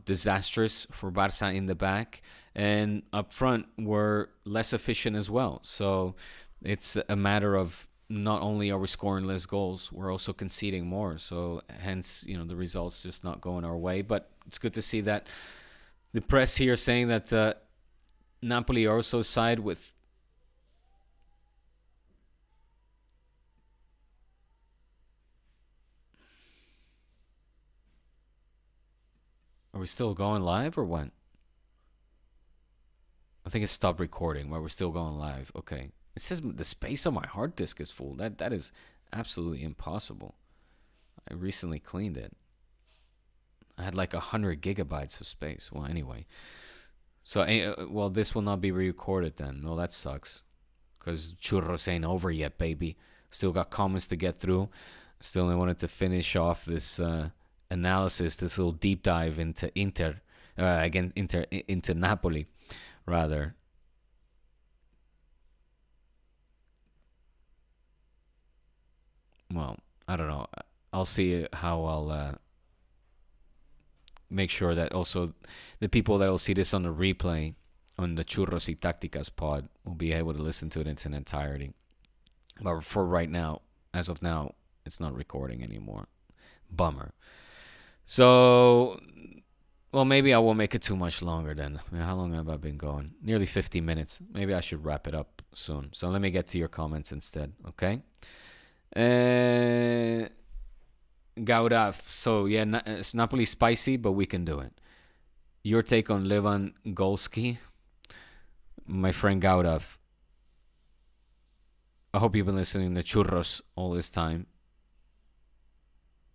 disastrous for Barça in the back, and up front we're less efficient as well. So it's a matter of not only are we scoring less goals, we're also conceding more. So hence, the results just not going our way. But it's good to see that the press here saying that Napoli are also side with. Are we still going live or what? I think it stopped recording while we're still going live. Okay. It says the space on my hard disk is full. That is absolutely impossible. I recently cleaned it. I had like 100 gigabytes of space. Well, anyway. So, this will not be re-recorded then. No, that sucks. Because Churros ain't over yet, baby. Still got comments to get through. Still only wanted to finish off this analysis, this little deep dive into into Napoli, rather. Well, I don't know. I'll see how I'll make sure that also the people that will see this on the replay on the Churros y Tácticas pod will be able to listen to it in its entirety. But for right now, as of now, it's not recording anymore. Bummer. So, well, maybe I won't make it too much longer then. How long have I been going? Nearly 50 minutes. Maybe I should wrap it up soon. So let me get to your comments instead, okay? Gaudaf. So yeah, it's Napoli spicy, but we can do it. Your take on Levan Golski, my friend Gaudaf. I hope you've been listening to Churros all this time.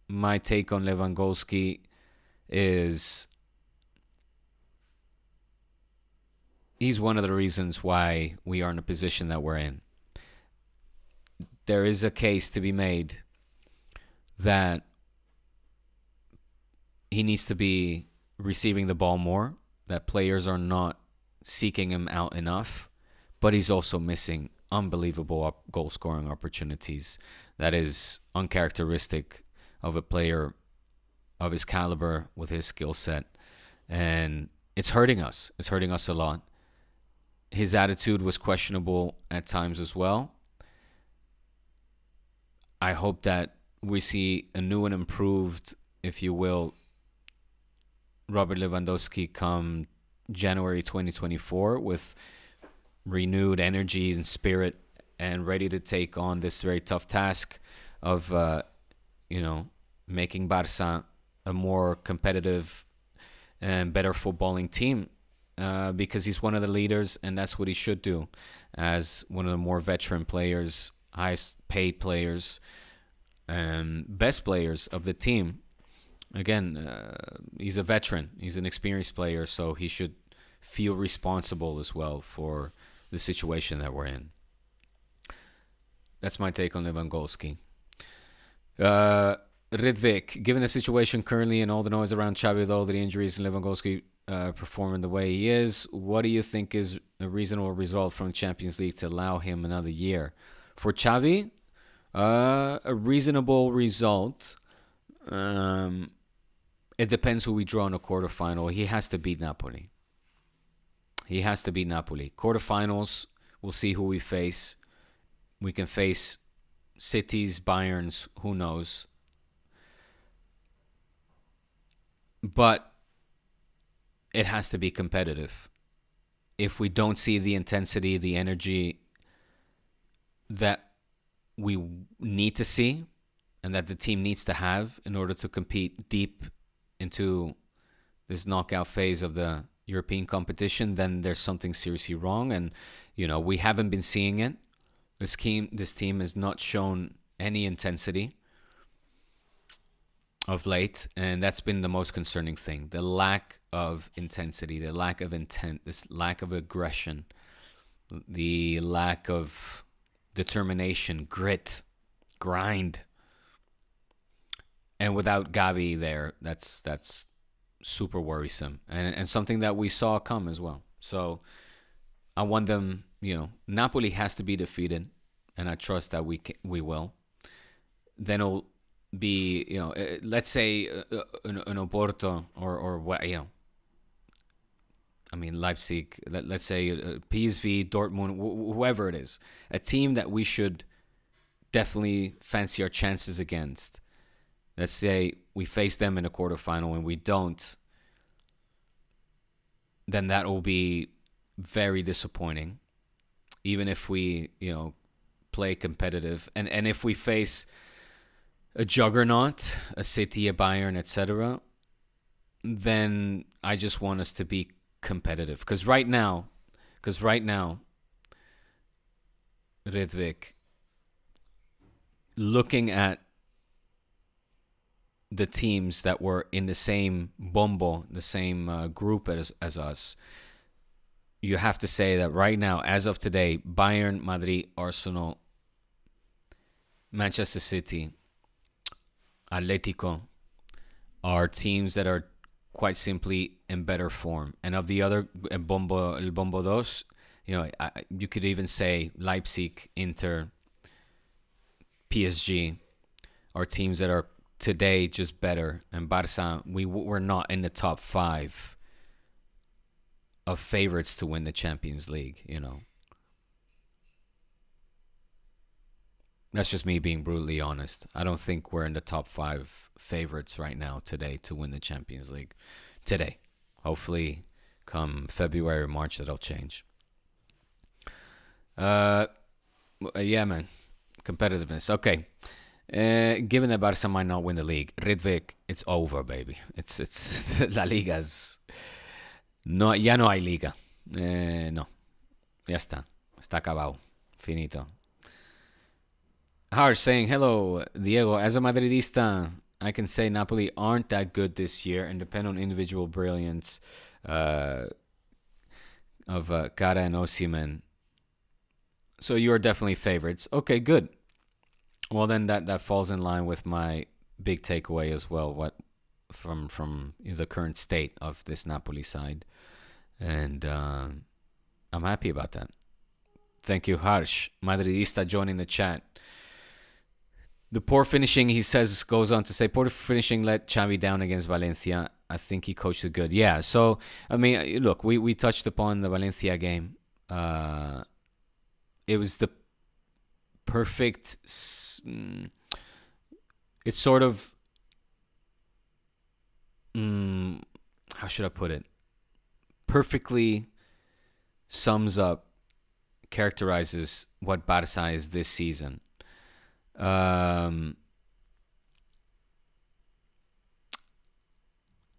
My take on Lewandowski is he's one of the reasons why we are in the position that we're in. There is a case to be made that he needs to be receiving the ball more, that players are not seeking him out enough, but he's also missing unbelievable goal scoring opportunities. That is uncharacteristic of a player of his caliber with his skill set. And it's hurting us. It's hurting us a lot. His attitude was questionable at times as well. I hope that we see a new and improved, if you will, Robert Lewandowski come January 2024 with renewed energy and spirit and ready to take on this very tough task of, making Barça a more competitive and better footballing team, because he's one of the leaders, and that's what he should do as one of the more veteran players, highest paid players, and best players of the team. Again, he's a veteran. He's an experienced player, so he should feel responsible as well for the situation that we're in. That's my take on Lewandowski. Ridvik, given the situation currently and all the noise around Xavi with all the injuries and Lewandowski performing the way he is, what do you think is a reasonable result from Champions League to allow him another year? For Xavi, a reasonable result. It depends who we draw in a quarterfinal. He has to beat Napoli. Quarterfinals, we'll see who we face. We can face Cities, Bayerns, who knows. But it has to be competitive. If we don't see the intensity, the energy that we need to see and that the team needs to have in order to compete deep into this knockout phase of the European competition, then there's something seriously wrong. And, we haven't been seeing it. This team has not shown any intensity of late, and that's been the most concerning thing. The lack of intensity, the lack of intent, this lack of aggression, the lack of determination, grit, grind. And without Gavi there, that's super worrisome, and something that we saw come as well. So I want them, Napoli has to be defeated, and I trust that we will. Then it'll be, let's say an Oporto or what, Leipzig, let's say PSV, Dortmund, whoever it is, a team that we should definitely fancy our chances against. Let's say we face them in a quarterfinal and we don't, then that will be very disappointing. Even if we, play competitive. And if we face a juggernaut, a City, a Bayern, etc., then I just want us to be competitive. Because right now, Ridvik, looking at the teams that were in the same bombo, the same group as us, you have to say that right now, as of today, Bayern, Madrid, Arsenal, Manchester City, Atletico are teams that are quite simply in better form. And of the other, El Bombo Dos, you could even say Leipzig, Inter, PSG are teams that are today just better. And Barça, we're not in the top 5 of favorites to win the Champions League, That's just me being brutally honest. I don't think we're in the top 5 favorites right now today to win the Champions League. Today. Hopefully, come February or March, that'll change. Yeah, man. Competitiveness. Okay. Given that Barça might not win the league, Ridvik, it's over, baby. It's La Liga's no, ya no hay liga. No, ya está acabado, finito. Harsh saying hello, Diego. As a Madridista, I can say Napoli aren't that good this year and depend on individual brilliance uh, of Cara and Osimhen. So you are definitely favorites. Okay, good. Well, then that falls in line with my big takeaway as well. What from the current state of this Napoli side, and I'm happy about that. Thank you, Harsh Madridista, joining the chat. The poor finishing, he says, goes on to say, poor finishing let Xavi down against Valencia. I think he coached it good. Yeah. So I mean, look, we touched upon the Valencia game. It was the perfect. It's sort of. How should I put it? Perfectly sums up, characterizes what Barça is this season.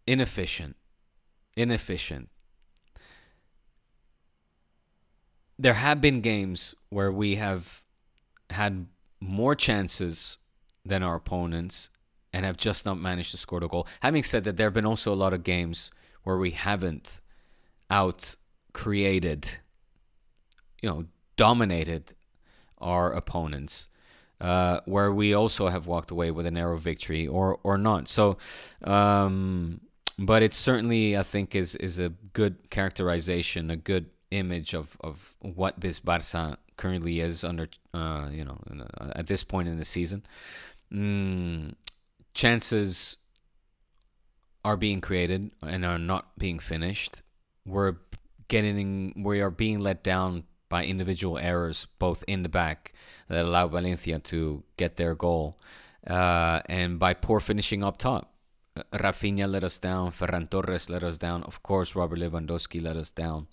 Inefficient. There have been games where we have had more chances than our opponents and have just not managed to score the goal. Having said that, there have been also a lot of games where we haven't out-created, dominated our opponents, where we also have walked away with a narrow victory or not. So, but it certainly, I think, is a good characterization, a good image of what this Barça currently is under, at this point in the season. Chances are being created and are not being finished. We are being let down by individual errors, both in the back that allow Valencia to get their goal, and by poor finishing up top. Rafinha let us down. Ferran Torres let us down. Of course, Robert Lewandowski let us down.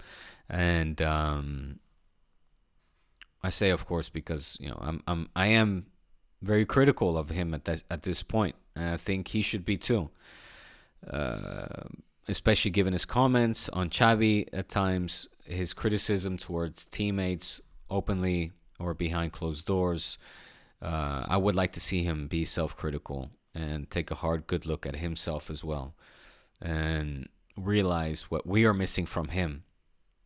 And I say, of course, because I am very critical of him at this point, and I think he should be too. Especially given his comments on Xavi at times, his criticism towards teammates openly or behind closed doors. I would like to see him be self-critical and take a hard, good look at himself as well, and realize what we are missing from him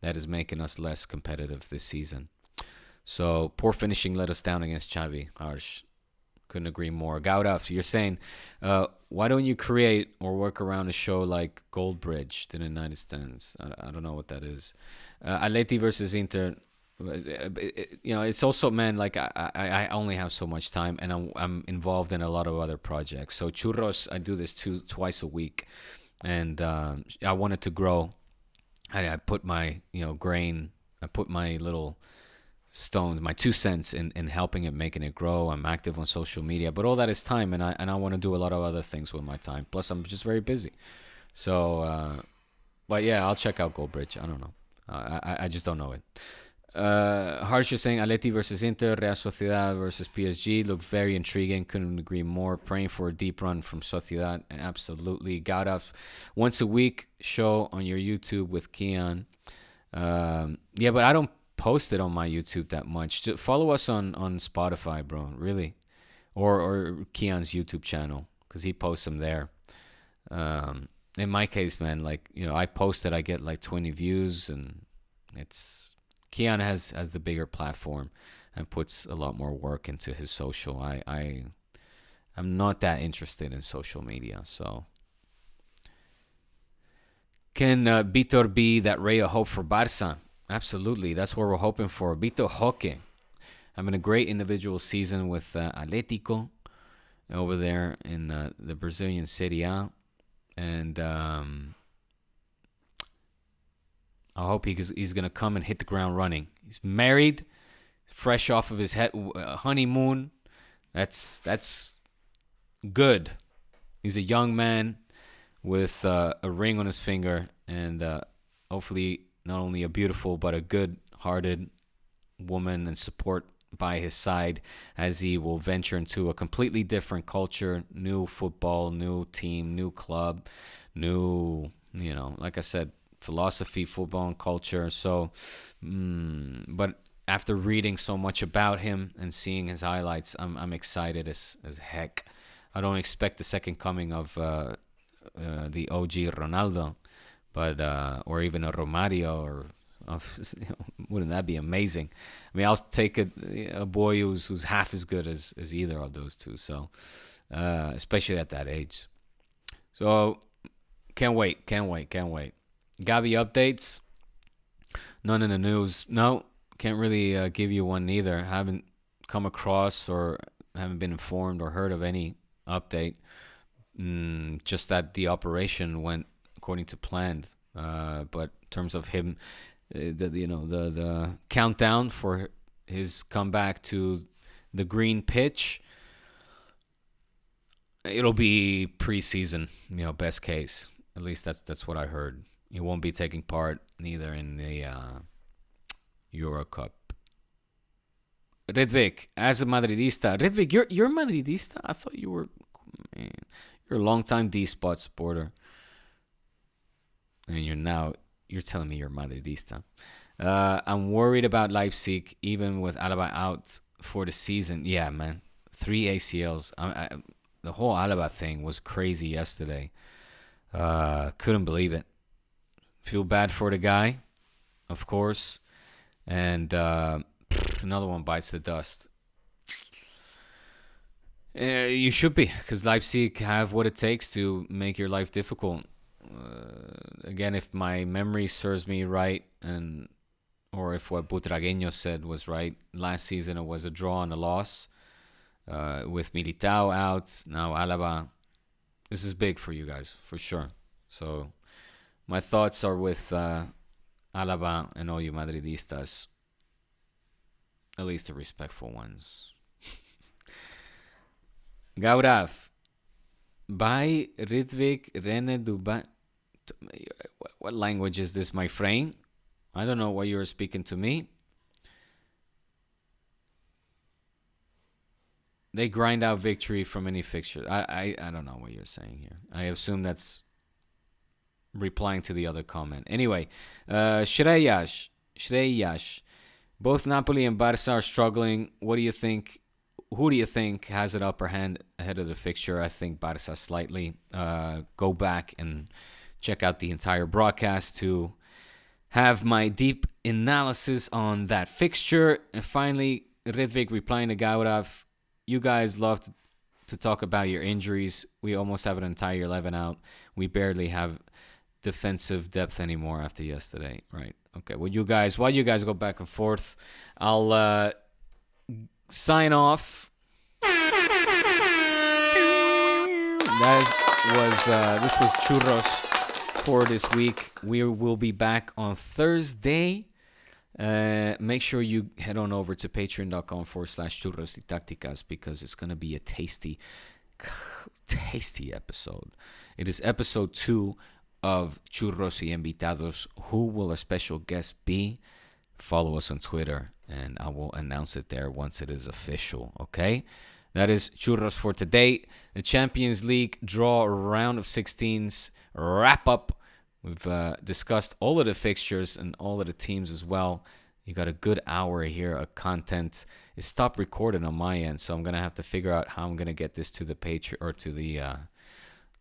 that is making us less competitive this season. So poor finishing let us down against Xavi. Harsh. Couldn't agree more. Gaudaf, you're saying, why don't you create or work around a show like Goldbridge to the United States? I don't know what that is. Atleti versus Inter. It's also, man, like I only have so much time, and I'm involved in a lot of other projects. So Churros, I do this twice a week, and I wanted to grow. I put my grain. I put my little stones, my 2 cents in helping it, making it grow. I'm active on social media, but all that is time, and I want to do a lot of other things with my time. Plus, I'm just very busy. So, but yeah, I'll check out Goldbridge. I don't know. I just don't know it. Harsh is saying Atleti versus Inter, Real Sociedad versus PSG looked very intriguing. Couldn't agree more. Praying for a deep run from Sociedad. Absolutely. Gaudaf, once a week show on your YouTube with Kian. Yeah, but I don't post it on my YouTube that much. Just follow us on Spotify, bro. Really, or Kian's YouTube channel, because he posts them there. In my case, man, like I post it, I get like 20 views, and it's Kian has the bigger platform and puts a lot more work into his social. I'm not that interested in social media, so. Can Vitor be that ray of hope for Barça? Absolutely. That's what we're hoping for. Vitor Roque having a great individual season with Atletico over there in the Brazilian Serie A. And I hope he's going to come and hit the ground running. He's married, fresh off of his honeymoon. That's good. He's a young man with a ring on his finger, and hopefully not only a beautiful but a good-hearted woman and support by his side as he will venture into a completely different culture, new football, new team, new club, new, like I said, philosophy, football, and culture. So, but after reading so much about him and seeing his highlights, I'm excited as heck. I don't expect the second coming of the OG Ronaldo, but or even a Romario, or wouldn't that be amazing? I mean, I'll take a boy who's half as good as either of those two. So, especially at that age. So, can't wait. Gavi updates. None in the news. No, can't really give you one either. Haven't come across or haven't been informed or heard of any update. Just that the operation went according to plan. But in terms of him, the countdown for his comeback to the green pitch, it'll be preseason. Best case. At least that's what I heard. He won't be taking part neither in the Euro Cup. Ridvik, as a Madridista, Ridvik, you're Madridista. I thought you were. Man, you're a longtime D-Spot supporter, and you're telling me you're Madridista. I'm worried about Leipzig, even with Alaba out for the season. Yeah, man, 3 ACLs. The whole Alaba thing was crazy yesterday. Couldn't believe it. Feel bad for the guy, of course, and another one bites the dust. You should be, because Leipzig have what it takes to make your life difficult. Again, if my memory serves me right, or if what Butragueño said was right, last season it was a draw and a loss. With Militao out, now Alaba. This is big for you guys, for sure. So my thoughts are with Alaba and all you Madridistas. At least the respectful ones. Gaurav. By Ridvik Rene Dubai. What language is this, my friend? I don't know why you're speaking to me. They grind out victory from any fixture. I don't know what you're saying here. I assume that's replying to the other comment. Anyway, Shreyash. Both Napoli and Barça are struggling. What do you think? Who do you think has an upper hand ahead of the fixture? I think Barça slightly. Go back and check out the entire broadcast to have my deep analysis on that fixture. And finally, Ridvik replying to Gaurav. You guys love to talk about your injuries. We almost have an entire 11 out. We barely have defensive depth anymore after yesterday. Right. Okay. While you guys go back and forth, I'll sign off. This was Churros for this week. We will be back on Thursday. Make sure you head on over to patreon.com/churros y tácticas because it's going to be a tasty episode. It is episode 2 of Churros y Invitados. Who will our special guest be? Follow us on Twitter, and I will announce it there once it is official, okay? That is Churros for today. The Champions League draw round of 16s wrap up. We've discussed all of the fixtures and all of the teams as well. You got a good hour here of content. It stopped recording on my end, so I'm going to have to figure out how I'm going to get this to the page or to the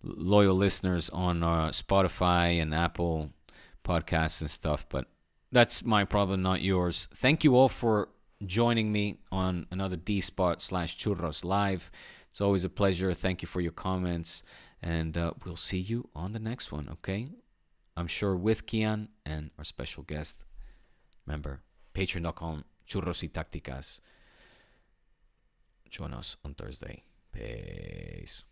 loyal listeners on Spotify and Apple podcasts and stuff. But that's my problem, not yours. Thank you all for joining me on another D-Spot/Churros Live. It's always a pleasure. Thank you for your comments. And we'll see you on the next one, okay? I'm sure with Kian and our special guest. Remember, patreon.com/Churros y Tácticas. Join us on Thursday. Peace.